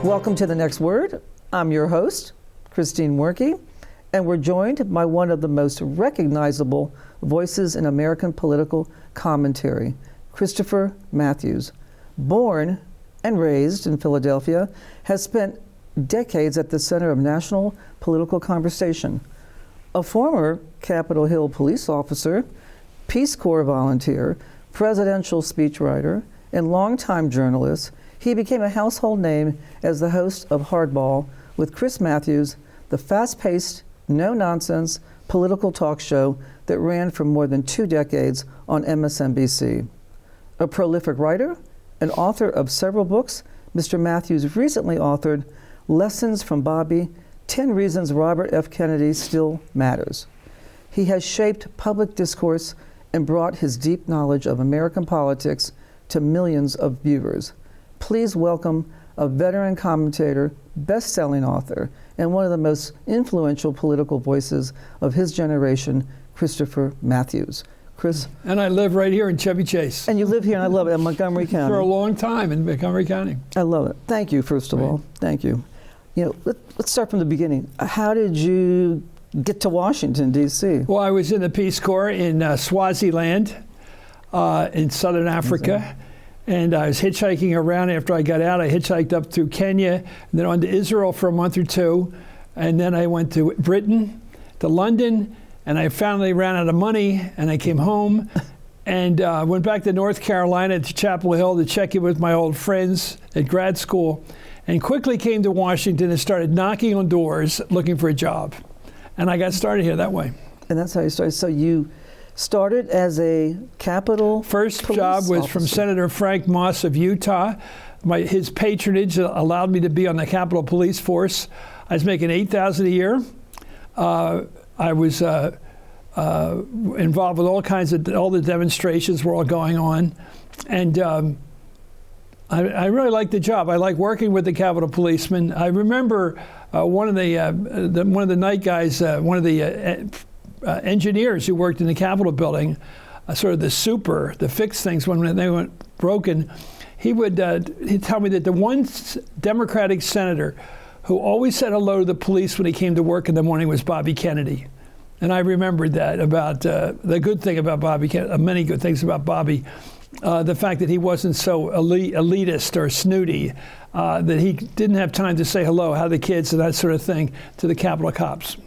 Welcome to The Next Word. I'm your host, Christine Warnke, and we're joined by one of the most recognizable voices in American political commentary, Christopher Matthews. Born and raised in Philadelphia, has spent decades at the center of national political conversation. A former Capitol Hill police officer, Peace Corps volunteer, presidential speechwriter, and longtime journalist, he became a household name as the host of Hardball with Chris Matthews, the fast-paced, no-nonsense political talk show that ran for more than 2 decades on MSNBC. A prolific writer and author of several books, Mr. Matthews recently authored Lessons from Bobby, 10 Reasons Robert F. Kennedy Still Matters. He has shaped public discourse and brought his deep knowledge of American politics to millions of viewers. Please welcome a veteran commentator, best-selling author, and one of the most influential political voices of his generation, Christopher Matthews. Chris. And I live right here in Chevy Chase. And you live here, and I love it, in Montgomery County. For a long time in Montgomery County. I love it. Thank you, first of all. Thank you. You know, let's start from the beginning. How did you get to Washington, D.C.? Well, I was in the Peace Corps in Swaziland in southern Africa. And I was hitchhiking around after I got out. I hitchhiked up through Kenya, and then on to Israel for a month or two. And then I went to Britain, to London, and I finally ran out of money, and I came home and went back to North Carolina to Chapel Hill to check in with my old friends at grad school, and quickly came to Washington and started knocking on doors looking for a job. And I got started here that way. And that's how you started. So you started as a Capitol First police job was officer. from Senator Frank Moss of Utah. His patronage allowed me to be on the Capitol Police Force. I was making $8,000 a year. I was involved with all the demonstrations were all going on, and I really liked the job. I like working with the Capitol policemen. I remember one of the night guys, one of the engineers who worked in the Capitol building, sort of the fix things when they went broken. He'd tell me that the one Democratic senator who always said hello to the police when he came to work in the morning was Bobby Kennedy. And I remembered that about the good thing about Bobby, many good things about Bobby, the fact that he wasn't so elitist or snooty, that he didn't have time to say hello, how the kids, and that sort of thing to the Capitol cops.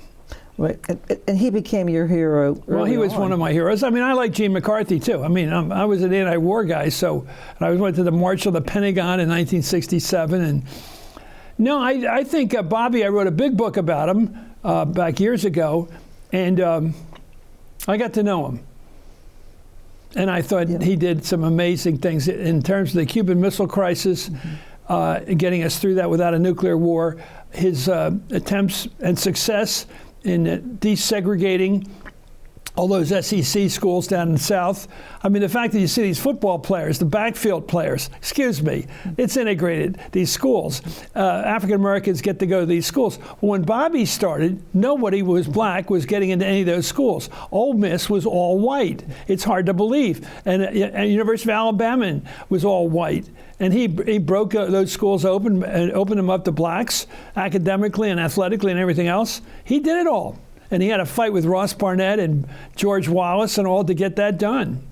Right, and he became your hero. Well, he was one of my heroes. I mean, I like Gene McCarthy too. I mean, I was an anti-war guy, and I went to the March on the Pentagon in 1967. And no, I think Bobby. I wrote a big book about him back years ago, and I got to know him. And I thought he did some amazing things in terms of the Cuban Missile Crisis, getting us through that without a nuclear war. His attempts and success in desegregating all those SEC schools down in the South. I mean, the fact that you see these football players, the backfield players, it's integrated, these schools. African Americans get to go to these schools. When Bobby started, nobody was black was getting into any of those schools. Ole Miss was all white. It's hard to believe. And University of Alabama was all white. And he broke those schools open and opened them up to blacks academically and athletically and everything else. He did it all. And he had a fight with Ross Barnett and George Wallace and all to get that done.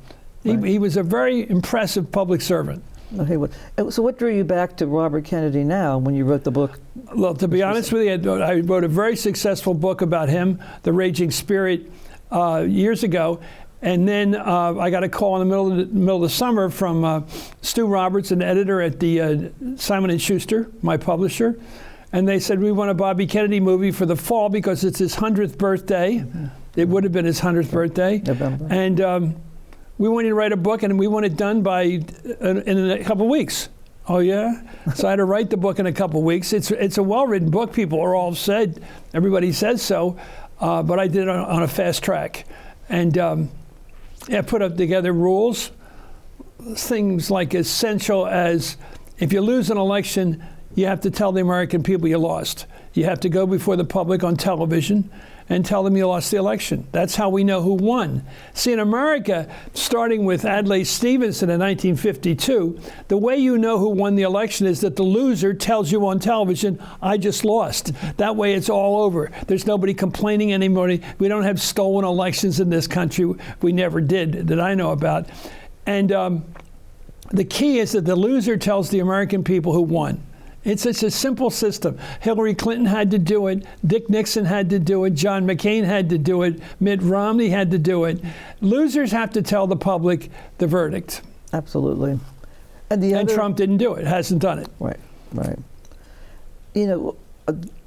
Right. He was a very impressive public servant. Okay, so what drew you back to Robert Kennedy now when you wrote the book? Well, to be honest with you, I wrote a very successful book about him, The Raging Spirit, years ago. And then I got a call in the middle of the summer from Stu Roberts, an editor at the Simon & Schuster, my publisher. And they said, we want a Bobby Kennedy movie for the fall because it's his 100th birthday. Mm-hmm. It would have been his 100th birthday. November. And we want you to write a book, and we want it done in a couple of weeks. Oh, yeah? So I had to write the book in a couple of weeks. It's a well-written book. People are all said. Everybody says so. But I did it on a fast track. And I put up together rules, things like essential as if you lose an election, you have to tell the American people you lost. You have to go before the public on television and tell them you lost the election. That's how we know who won. See, in America, starting with Adlai Stevenson in 1952, the way you know who won the election is that the loser tells you on television, I just lost. That way it's all over. There's nobody complaining anymore. We don't have stolen elections in this country. We never did, that I know about. And the key is that the loser tells the American people who won. It's such a simple system. Hillary Clinton had to do it. Dick Nixon had to do it. John McCain had to do it. Mitt Romney had to do it. Losers have to tell the public the verdict. Absolutely. And Trump didn't do it. Hasn't done it. Right, right. You know,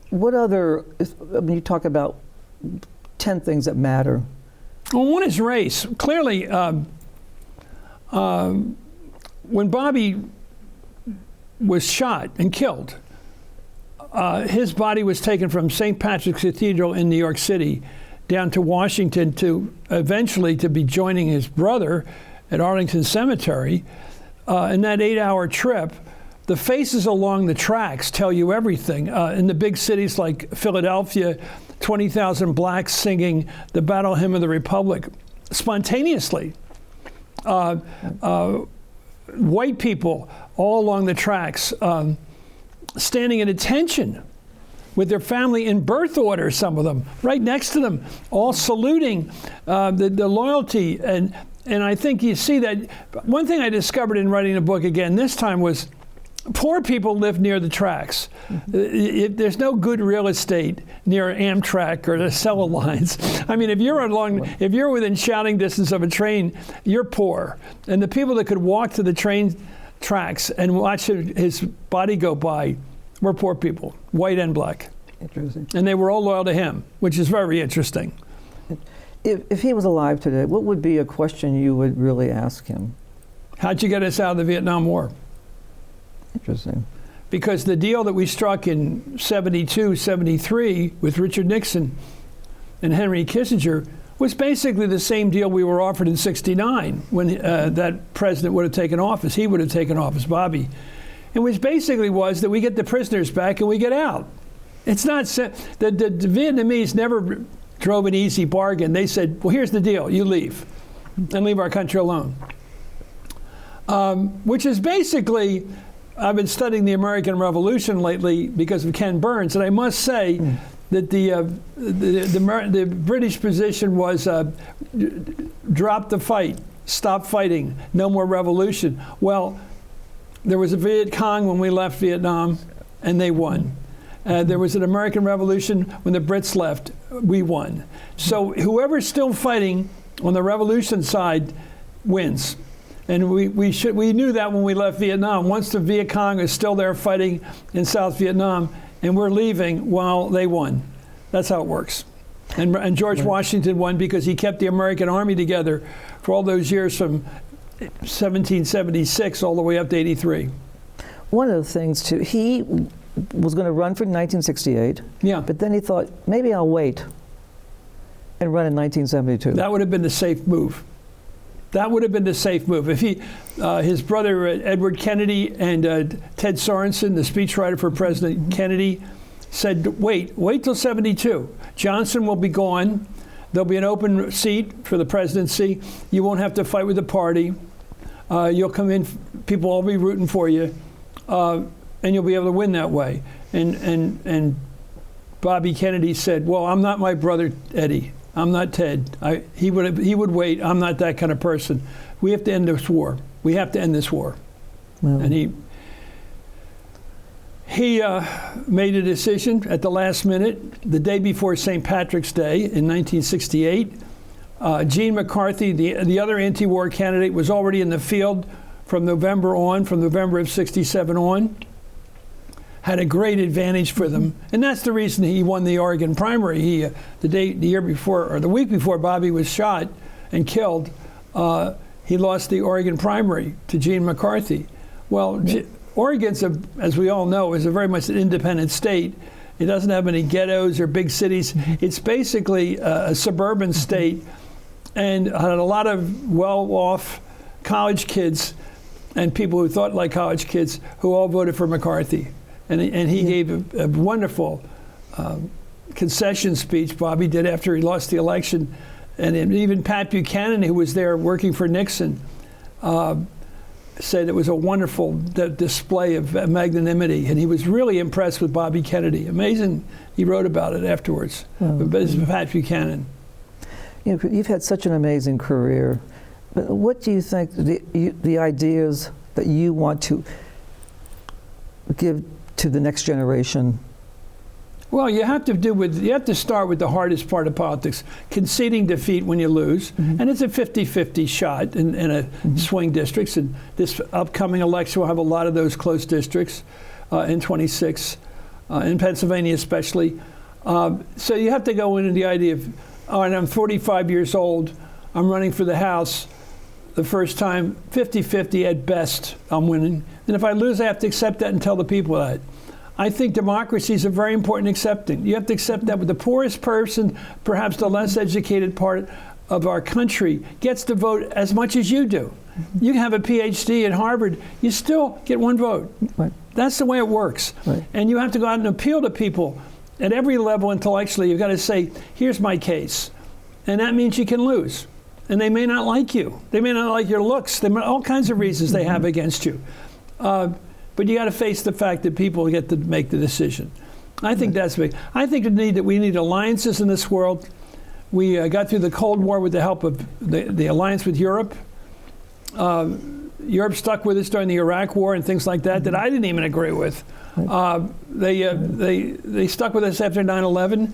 what other, I mean, you talk about 10 things that matter. Well, one is race. Clearly, when Bobby was shot and killed, his body was taken from St. Patrick's Cathedral in New York City down to Washington to eventually to be joining his brother at Arlington Cemetery. In that 8-hour trip, the faces along the tracks tell you everything. In the big cities like Philadelphia, 20,000 blacks singing the Battle Hymn of the Republic spontaneously. White people all along the tracks, standing at attention with their family in birth order, some of them, right next to them, all saluting the loyalty. And I think you see that. One thing I discovered in writing the book again this time was poor people live near the tracks. There's no good real estate near Amtrak or the Acela lines. I mean, if you're within shouting distance of a train, you're poor. And the people that could walk to the train tracks and watch his body go by were poor people, white and black. Interesting. And they were all loyal to him, which is very interesting. If he was alive today, what would be a question you would really ask him? How'd you get us out of the Vietnam War? Interesting. Because the deal that we struck in 72, 73 with Richard Nixon and Henry Kissinger was basically the same deal we were offered in 69 when that president would have taken office. He would have taken office, Bobby. And which basically was that we get the prisoners back and we get out. It's not, the Vietnamese never drove an easy bargain. They said, well, here's the deal, you leave and leave our country alone. Which is basically, I've been studying the American Revolution lately because of Ken Burns, and I must say that the British position was drop the fight, stop fighting, no more revolution. Well, there was a Viet Cong when we left Vietnam, and they won. There was an American Revolution when the Brits left, we won. So whoever's still fighting on the revolution side wins. And we knew that when we left Vietnam. Once the Viet Cong is still there fighting in South Vietnam, and we're leaving, well, they won. That's how it works. And George Washington won because he kept the American Army together for all those years from 1776 all the way up to 83. One of the things, too, he was going to run for 1968. Yeah. But then he thought, maybe I'll wait and run in 1972. That would have been the safe move. That would have been the safe move. If his brother Edward Kennedy and Ted Sorensen, the speechwriter for President Kennedy, said, wait till 72. Johnson will be gone. There'll be an open seat for the presidency. You won't have to fight with the party. You'll come in, people will all be rooting for you, and you'll be able to win that way. And Bobby Kennedy said, well, I'm not my brother Eddie. I'm not Ted. He would wait. I'm not that kind of person. We have to end this war. We have to end this war. Well. And he made a decision at the last minute, the day before St. Patrick's Day in 1968. Gene McCarthy, the other anti-war candidate, was already in the field from November of 67 on. Had a great advantage for them, and that's the reason he won the Oregon primary. The week before Bobby was shot and killed, he lost the Oregon primary to Gene McCarthy. Well, Oregon's, as we all know, is very much an independent state. It doesn't have any ghettos or big cities. It's basically a suburban state, and had a lot of well-off college kids and people who thought like college kids who all voted for McCarthy. And he gave a wonderful concession speech Bobby did after he lost the election. And even Pat Buchanan, who was there working for Nixon, said it was a wonderful display of magnanimity. And he was really impressed with Bobby Kennedy. Amazing. He wrote about it afterwards. But this is Pat Buchanan. You know, you've had such an amazing career. But what do you think the ideas that you want to give to the next generation? Well, you have to start with the hardest part of politics, conceding defeat when you lose. And it's a 50-50 shot in a swing districts. And this upcoming election will have a lot of those close districts in 26, in Pennsylvania especially. So you have to go into the idea of, and I'm 45 years old, I'm running for the House the first time, 50-50 at best, I'm winning. And if I lose, I have to accept that and tell the people that. I think democracy is a very important accepting. You have to accept that with the poorest person, perhaps the less educated part of our country, gets to vote as much as you do. You can have a PhD at Harvard, you still get one vote. Right. That's the way it works. Right. And you have to go out and appeal to people at every level intellectually. You've got to say, here's my case. And that means you can lose. And they may not like you. They may not like your looks. There are all kinds of reasons they have against you. But you got to face the fact that people get to make the decision. I think that's big. I think we need alliances in this world. We got through the Cold War with the help of the alliance with Europe. Europe stuck with us during the Iraq War and things like that I didn't even agree with. They stuck with us after 9/11.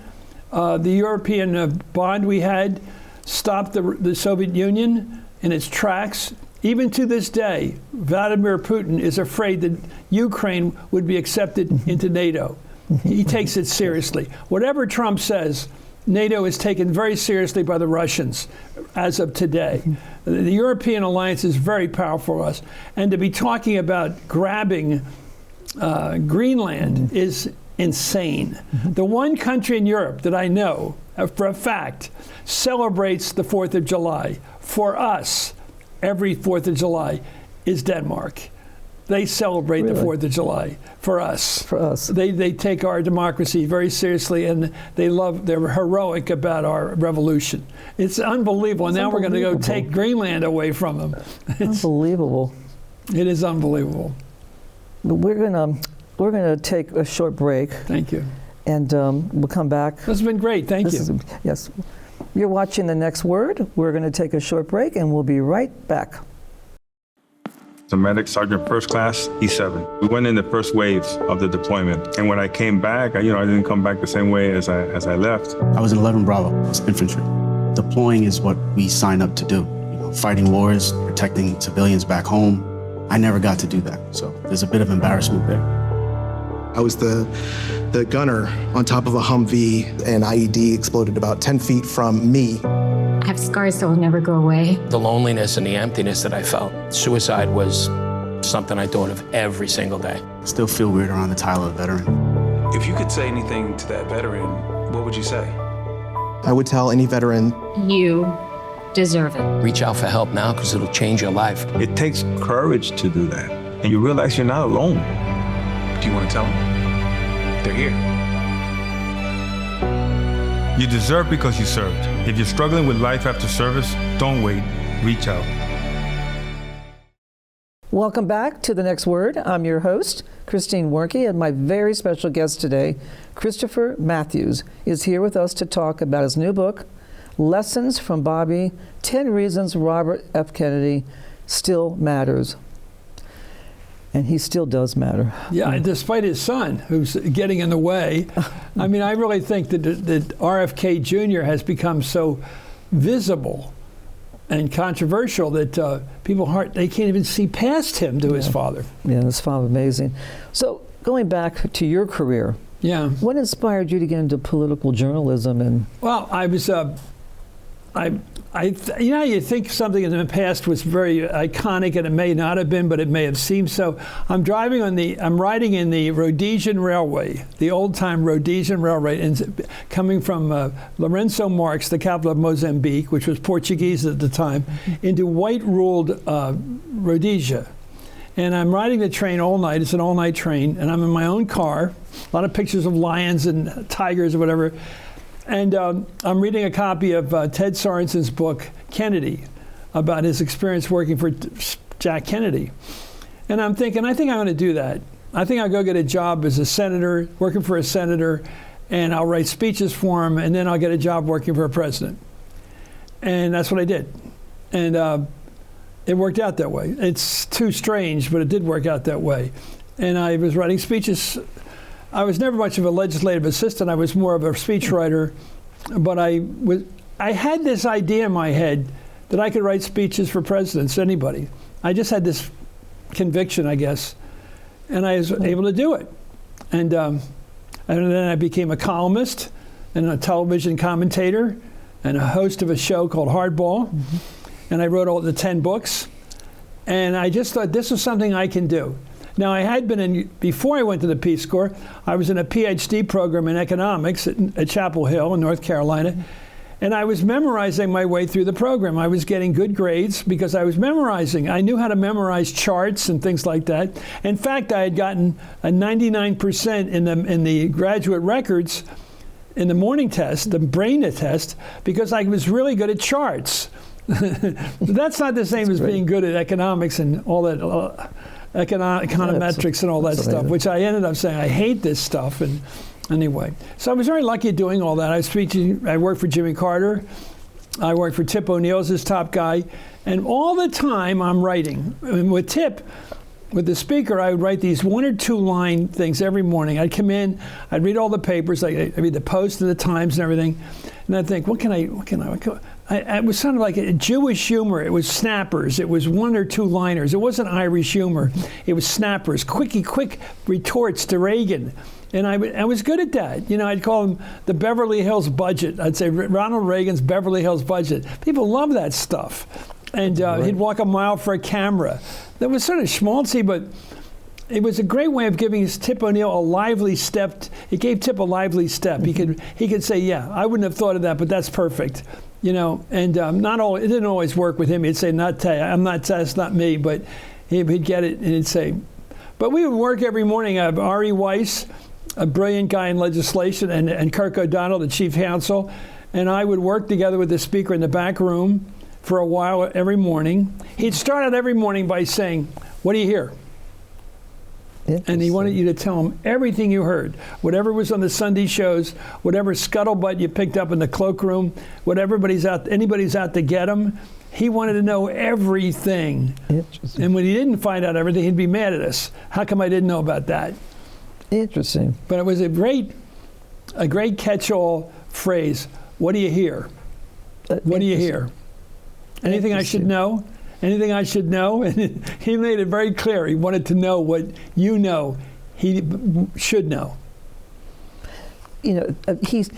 The European bond we had stopped the Soviet Union in its tracks. Even to this day, Vladimir Putin is afraid that Ukraine would be accepted into NATO. He takes it seriously. Whatever Trump says, NATO is taken very seriously by the Russians as of today. The European alliance is very powerful for us. And to be talking about grabbing Greenland is insane. The one country in Europe that I know for a fact celebrates the 4th of July for us every 4th of July is Denmark. They celebrate the 4th of July for us. For us. They take our democracy very seriously, and they're heroic about our revolution. It's unbelievable. And now we're going to go take Greenland away from them. Unbelievable. It is unbelievable. But we're gonna take a short break. Thank you. And we'll come back. This has been great. Thank you. Yes. You're watching The Next Word. We're going to take a short break, and we'll be right back. The medic, Sergeant First Class, E7. We went in the first waves of the deployment. And when I came back, I didn't come back the same way as I left. I was in 11 Bravo, it's infantry. Deploying is what we signed up to do. Fighting wars, protecting civilians back home. I never got to do that, so there's a bit of embarrassment there. I was the gunner on top of a Humvee. An IED exploded about 10 feet from me. I have scars that will never go away. The loneliness and the emptiness that I felt. Suicide was something I thought of every single day. I still feel weird around the title of veteran. If you could say anything to that veteran, what would you say? I would tell any veteran, You deserve it. Reach out for help now because it'll change your life. It takes courage to do that. And you realize you're not alone. Do you want to tell them? They're here. You deserve because you served. If you're struggling with life after service, don't wait. Reach out. Welcome back to The Next Word. I'm your host, Christine Warnke, and my very special guest today, Christopher Matthews, is here with us to talk about his new book, Lessons from Bobby, 10 Reasons Robert F. Kennedy Still Matters. And he still does matter. Yeah, despite his son, who's getting in the way. I mean, I really think that RFK Jr. has become so visible and controversial that people they can't even see past him to his father. Yeah, his father, amazing. So going back to your career, what inspired you to get into political journalism? And well, I was, you think something in the past was very iconic, and it may not have been, but it may have seemed so. I'm riding in the Rhodesian Railway, the old-time Rhodesian Railway, and coming from Lourenço Marques, the capital of Mozambique, which was Portuguese at the time, into white-ruled Rhodesia. And I'm riding the train all night. It's an all-night train. And I'm in my own car. A lot of pictures of lions and tigers or whatever. And I'm reading a copy of Ted Sorensen's book, Kennedy, about his experience working for Jack Kennedy. And I'm thinking, I think I'm going to do that. I think I'll go get a job as a senator, working for a senator, and I'll write speeches for him, and then I'll get a job working for a president. And that's what I did. And it worked out that way. It's too strange, but it did work out that way. And I was writing speeches. I was never much of a legislative assistant. I was more of a speechwriter. But I had this idea in my head that I could write speeches for presidents, anybody. I just had this conviction, I guess. And I was able to do it. And then I became a columnist and a television commentator and a host of a show called Hardball. Mm-hmm. And I wrote all the 10 books. And I just thought this was something I can do. Now, I had been before I went to the Peace Corps, I was in a PhD program in economics at Chapel Hill in North Carolina. And I was memorizing my way through the program. I was getting good grades because I was memorizing. I knew how to memorize charts and things like that. In fact, I had gotten a 99% in the graduate records in the morning test, the brain test, because I was really good at charts. That's not the same as being good at economics and all that econometrics and all that stuff, which I ended up saying, I hate this stuff. And anyway, so I was very lucky doing all that. I worked for Jimmy Carter. I worked for Tip O'Neill's his top guy. And all the time I'm writing. And with Tip, with the speaker, I would write these 1 or 2 line things every morning. I'd come in, I'd read all the papers, I'd read the Post and the Times and everything. And I'd think, it was sort of like a Jewish humor. It was snappers. It was 1 or 2 liners. It wasn't Irish humor. It was snappers, quick retorts to Reagan. And I was good at that. I'd call him the Beverly Hills budget. I'd say Ronald Reagan's Beverly Hills budget. People love that stuff. And he'd walk a mile for a camera. That was sort of schmaltzy, but it was a great way of giving Tip O'Neill a lively step. It gave Tip a lively step. He could say, yeah, I wouldn't have thought of that, but that's perfect. And it didn't always work with him. He'd say, that's not me, but he'd get it and he'd say, but we would work every morning. Ari Weiss, a brilliant guy in legislation, and Kirk O'Donnell, the chief counsel, and I would work together with the speaker in the back room for a while every morning. He'd start out every morning by saying, what do you hear? And he wanted you to tell him everything you heard, whatever was on the Sunday shows, whatever scuttlebutt you picked up in the cloakroom, anybody's out to get him. He wanted to know everything. And when he didn't find out everything, he'd be mad at us. How come I didn't know about that? Interesting. But it was a great catch-all phrase. What do you hear? What do you hear? Anything I should know? Anything I should know? And he made it very clear. He wanted to know what he should know. He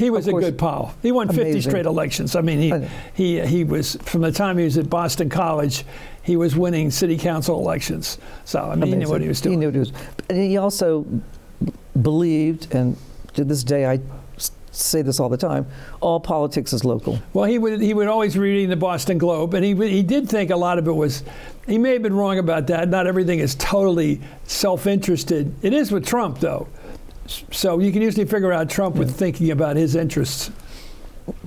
was a good pal. He won 50 straight elections. I mean, he was, from the time he was at Boston College, he was winning city council elections. So, I mean, he knew what he was doing. He knew what he was. And he also believed, and to this day I say this all the time, all politics is local. Well, he would always read the Boston Globe, and he did think a lot of it was, he may have been wrong about that. Not everything is totally self-interested. It is with Trump, though. So you can usually figure out Trump with thinking about his interests.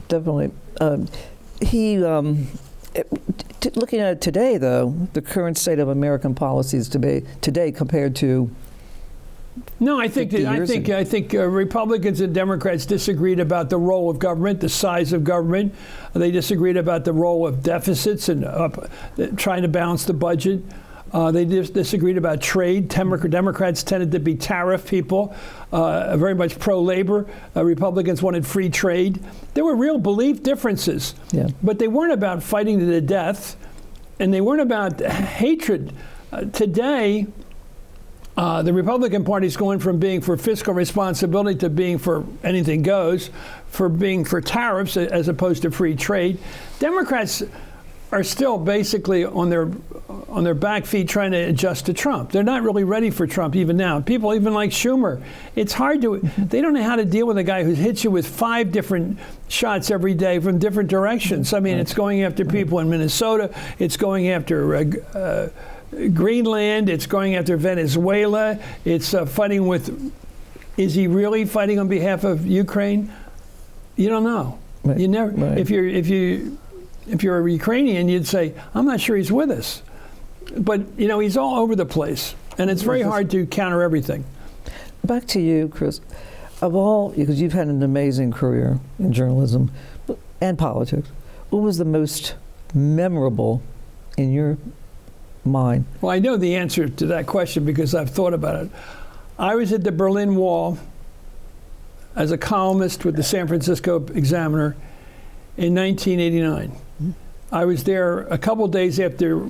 Definitely. Looking at it today, though, the current state of American policies today compared to I think Republicans and Democrats disagreed about the role of government, the size of government. They disagreed about the role of deficits and trying to balance the budget. They disagreed about trade. Democrats tended to be tariff people, very much pro-labor. Republicans wanted free trade. There were real belief differences, but they weren't about fighting to the death, and they weren't about hatred. Today, the Republican Party is going from being for fiscal responsibility to being for anything goes, for being for tariffs as opposed to free trade. Democrats are still basically on their back feet trying to adjust to Trump. They're not really ready for Trump even now. People even like Schumer. It's hard they don't know how to deal with a guy who hits you with 5 different shots every day from different directions. I mean, it's going after people in Minnesota. It's going after Greenland. It's going after Venezuela. It's fighting with. Is he really fighting on behalf of Ukraine? You don't know. Right. You never. Right. If you're a Ukrainian, you'd say, I'm not sure he's with us. But he's all over the place, and it's very hard to counter everything. Back to you, Chris. Of all, because you've had an amazing career in journalism and politics, what was the most memorable in your mind? Well, I know the answer to that question because I've thought about it. I was at the Berlin Wall as a columnist with the San Francisco Examiner in 1989. Mm-hmm. I was there a couple days after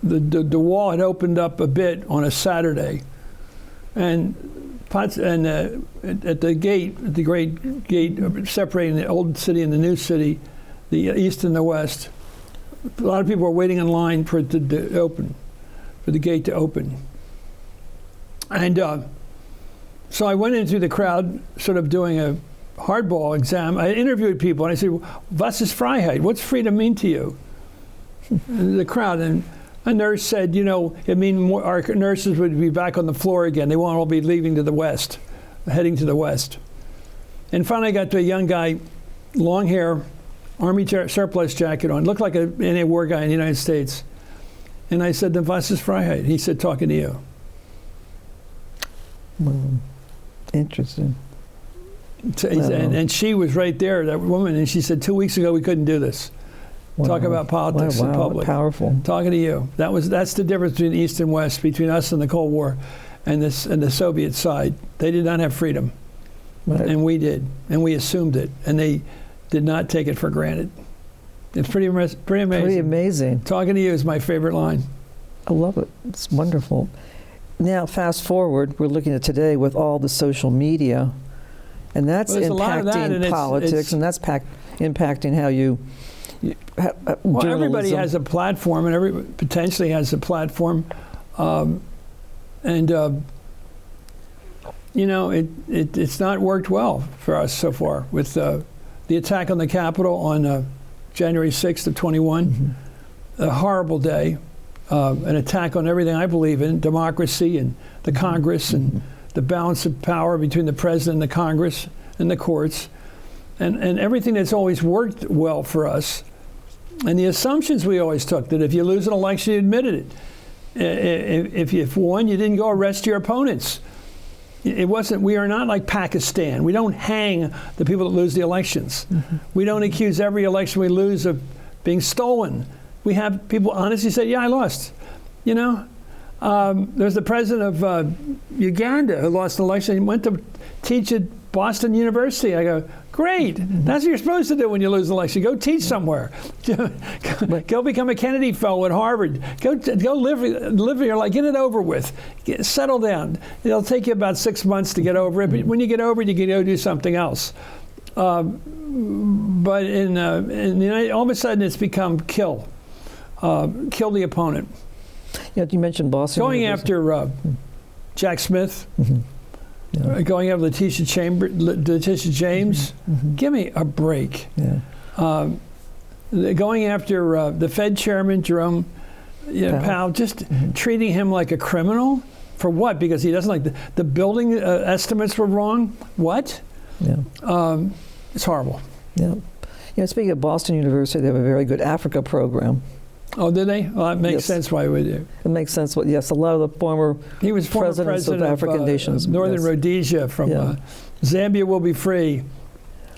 the wall had opened up a bit on a Saturday, and at the gate, the great gate separating the old city and the new city, the east and the west, a lot of people were waiting in line for it to open, for the gate to open. And so I went into the crowd, sort of doing a hardball exam. I interviewed people, and I said, "Was ist Freiheit? What's freedom mean to you?" The crowd, and a nurse said, it means our nurses would be back on the floor again. They won't all be leaving to the west, heading to the west. And finally I got to a young guy, long hair, army surplus jacket on, looked like an anti-war guy in the United States. And I said, "Was ist Freiheit?" He said, "Talking to you." Well, interesting. So, and she was right there, that woman, and she said, 2 weeks ago we couldn't do this. Wow. Talk about politics in public. Powerful. Talking to you. That's the difference between East and West, between us and the Cold War, and the Soviet side. They did not have freedom, Right. and we did, and we assumed it, and they did not take it for granted. It's pretty amazing. Pretty amazing. Talking to you is my favorite line. I love it. It's wonderful. Now, fast forward, we're looking at today with all the social media, and that's impacting politics, and that's impacting how you. Well, everybody has a platform, and everybody potentially has a platform, it's not worked well for us so far with the attack on the Capitol on January 6th of 21, mm-hmm. a horrible day, an attack on everything I believe in, democracy and the Congress and mm-hmm. the balance of power between the president and the Congress and the courts, and everything that's always worked well for us. And the assumptions we always took, that if you lose an election, you admitted it. If you won, you didn't go arrest your opponents. We are not like Pakistan. We don't hang the people that lose the elections. Mm-hmm. We don't accuse every election we lose of being stolen. We have people honestly say, yeah, I lost. There's the president of Uganda who lost an election. He went to teach at Boston University. I go, great. Mm-hmm. That's what you're supposed to do when you lose an election. Go teach somewhere. Go become a Kennedy Fellow at Harvard. Go live your life. Get it over with. Settle down. It'll take you about 6 months to get over it. But when you get over it, you can go do something else. But in the United, all of a sudden, it's become kill the opponent. Yeah, you mentioned Boston. Going after Jack Smith. Mm-hmm. Yeah. Going after Letitia James, mm-hmm. Give me a break. Yeah. Going after the Fed chairman, Jerome Powell, just mm-hmm. treating him like a criminal. For what? Because he doesn't like the building estimates were wrong? What? Yeah. It's horrible. Yeah. Speaking of Boston University, they have a very good Africa program. Oh, did they? Well, that makes sense why we do. It makes sense. Yes, a lot of the former presidents of African nations. Northern Rhodesia from Zambia will be free.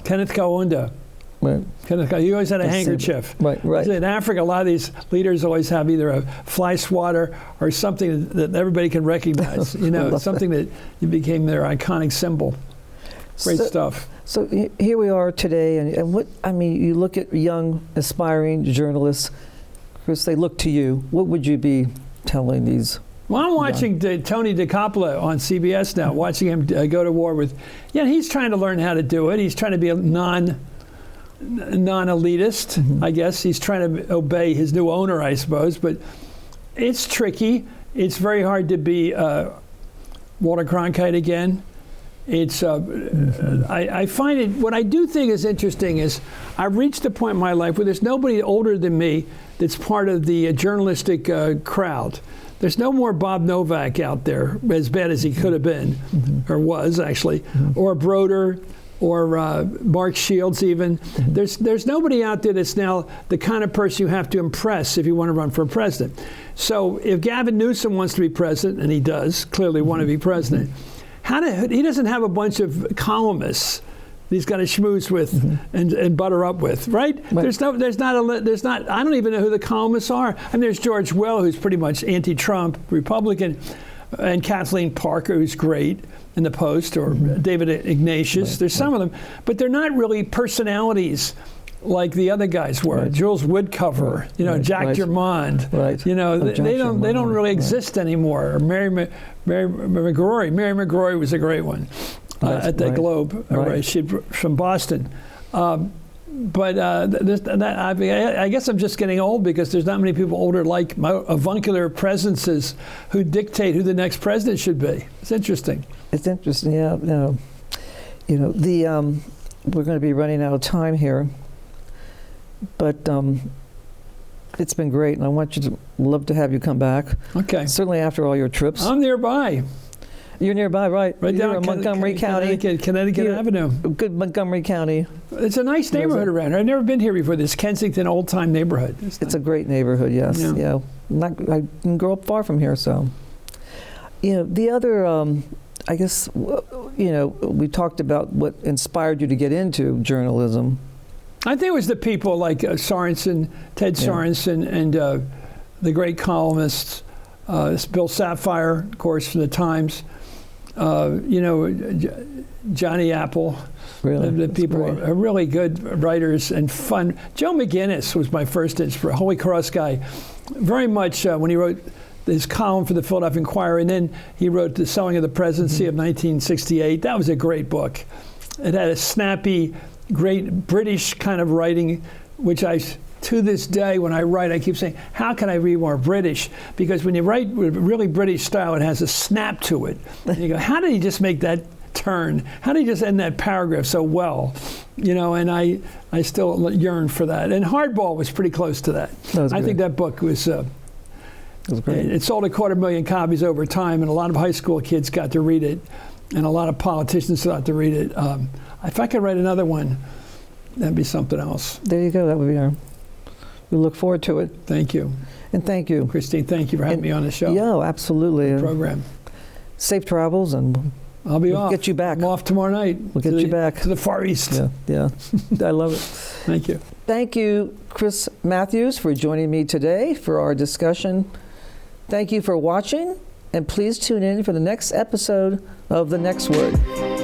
Kenneth Kaunda. Right. He always had a handkerchief. Right. In Africa, a lot of these leaders always have either a fly swatter or something that everybody can recognize. Something that became their iconic symbol. Great stuff. So here we are today, and you look at young, aspiring journalists. Chris, they look to you. What would you be telling these? Well, I'm watching Tony DeCoppola on CBS now, watching him go to war with. Yeah, he's trying to learn how to do it. He's trying to be a non-elitist, mm-hmm. I guess. He's trying to obey his new owner, I suppose. But it's tricky. It's very hard to be Walter Cronkite again. It's I find it. What I do think is interesting is I've reached a point in my life where there's nobody older than me that's part of the journalistic crowd. There's no more Bob Novak out there, as bad as he could have been, or was actually, or Broder, or Mark Shields even. There's nobody out there that's now the kind of person you have to impress if you want to run for president. So if Gavin Newsom wants to be president, and he does clearly want to be president, he doesn't have a bunch of columnists he's got to schmooze with and butter up with, right? There's not. I don't even know who the columnists are. And there's George Will, who's pretty much anti-Trump Republican, and Kathleen Parker, who's great in the Post, or David Ignatius. There's some of them, but they're not really personalities like the other guys were. Jules Woodcover, Jack Germond. They don't really exist anymore. Or Mary McGrory. Mary McGrory was a great one at the Globe. She's from Boston. But I guess I'm just getting old because there's not many people older like my avuncular presences who dictate who the next president should be. It's interesting. It's interesting, yeah. We're going to be running out of time here, but it's been great, and I want you to love to have you come back. Okay. Certainly after all your trips. I'm nearby. You're nearby, right? Right down in Montgomery County. Connecticut Avenue. Good Montgomery County. It's a nice neighborhood around here. I've never been here before. This Kensington old-time neighborhood. It's a great neighborhood, yes. Yeah. I didn't grow up far from here, so. The other, I guess, we talked about what inspired you to get into journalism. I think it was the people like Sorensen, Ted Sorensen, and the great columnists, Bill Sapphire, of course, from the Times. Johnny Apple. Really? The people are really good writers and fun. Joe McGinnis was my first inspiration, Holy Cross guy. Very much when he wrote his column for the Philadelphia Inquirer, and then he wrote The Selling of the Presidency of 1968. That was a great book. It had a snappy, great British kind of writing, which to this day, when I write, I keep saying, how can I be more British? Because when you write with really British style, it has a snap to it. And you go, how did he just make that turn? How did he just end that paragraph so well? And I still yearn for that. And Hardball was pretty close to that. I think that book was great. It sold 250,000 copies over time, and a lot of high school kids got to read it, and a lot of politicians got to read it. If I could write another one, that'd be something else. There you go. That would be we look forward to it. Thank you. And thank you. Christine, thank you for having me on the show. Yeah, absolutely. Program. Safe travels, and I'll be off. Get you back. I'm off tomorrow night. We'll get you back. To the Far East. Yeah. I love it. Thank you. Thank you, Chris Matthews, for joining me today for our discussion. Thank you for watching, and please tune in for the next episode of The Next Word.